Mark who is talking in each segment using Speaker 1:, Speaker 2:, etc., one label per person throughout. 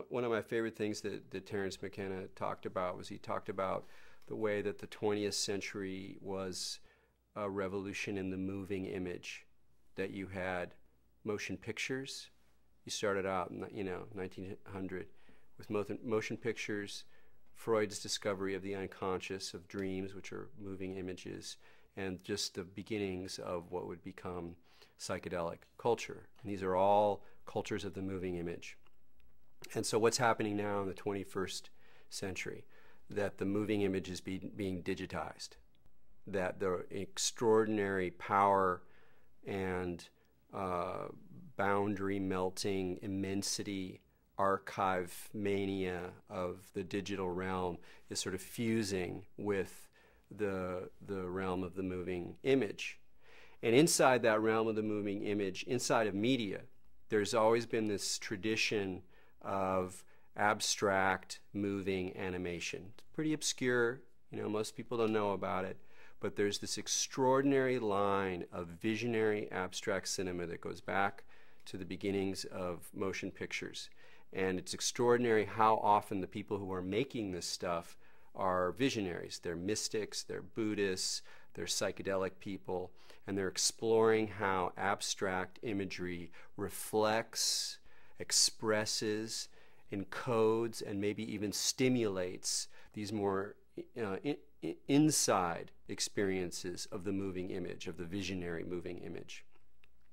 Speaker 1: one of my favorite things that Terence McKenna talked about was he talked about the way that the 20th century was a revolution in the moving image, that you had motion pictures. You started out in 1900 with motion pictures, Freud's discovery of the unconscious, of dreams, which are moving images, and just the beginnings of what would become psychedelic culture. And these are all cultures of the moving image. And so what's happening now in the 21st century? That the moving image is being digitized, that the extraordinary power and boundary melting immensity, archive mania of the digital realm is sort of fusing with the realm of the moving image. And inside that realm of the moving image, inside of media, there's always been this tradition of abstract moving animation. It's pretty obscure, most people don't know about it, but there's this extraordinary line of visionary abstract cinema that goes back to the beginnings of motion pictures. And it's extraordinary how often the people who are making this stuff are visionaries. They're mystics, they're Buddhists, they're psychedelic people, and they're exploring how abstract imagery reflects, expresses, encodes, and maybe even stimulates these more inside experiences of the moving image, of the visionary moving image.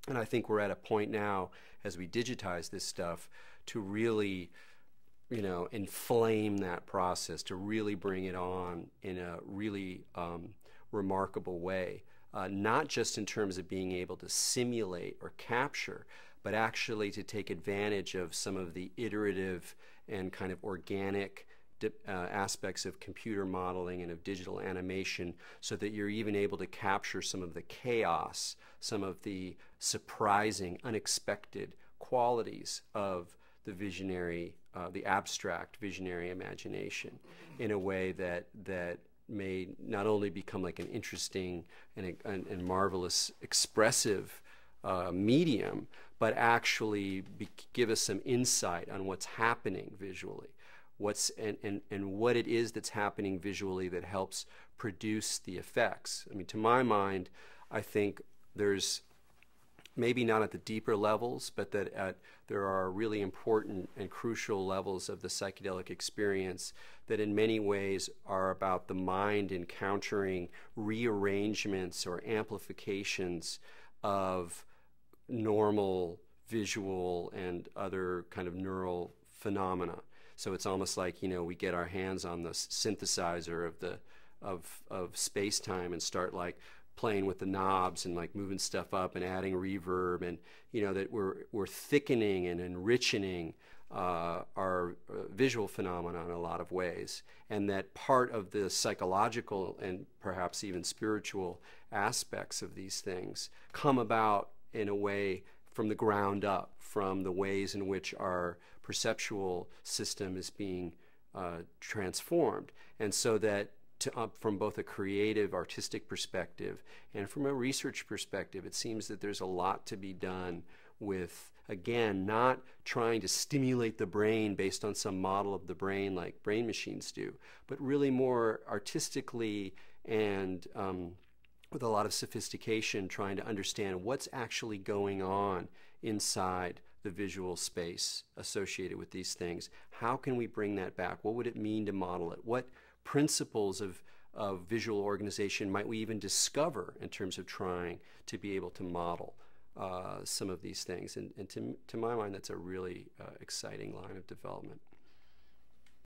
Speaker 1: And I think we're at a point now, as we digitize this stuff, to really, inflame that process, to really bring it on in a really remarkable way. Not just in terms of being able to simulate or capture, but actually to take advantage of some of the iterative and kind of organic aspects of computer modeling and of digital animation, so that you're even able to capture some of the chaos, some of the surprising, unexpected qualities of the visionary, the abstract visionary imagination, in a way that may not only become like an interesting and marvelous expressive medium, but actually give us some insight on what's happening visually, and what it is that's happening visually that helps produce the effects. I mean, to my mind, I think there's, maybe not at the deeper levels, but that there are really important and crucial levels of the psychedelic experience that in many ways are about the mind encountering rearrangements or amplifications of normal visual and other kind of neural phenomena. So it's almost like, we get our hands on the synthesizer of space-time and start like playing with the knobs and like moving stuff up and adding reverb, and that we're thickening and enriching our visual phenomena in a lot of ways, and that part of the psychological and perhaps even spiritual aspects of these things come about in a way from the ground up, from the ways in which our perceptual system is being transformed. And so that from both a creative, artistic perspective and from a research perspective, it seems that there's a lot to be done with, again, not trying to stimulate the brain based on some model of the brain like brain machines do, but really more artistically and with a lot of sophistication, trying to understand what's actually going on inside the visual space associated with these things. How can we bring that back? What would it mean to model it? What principles of visual organization might we even discover in terms of trying to be able to model some of these things? And to my mind, that's a really exciting line of development.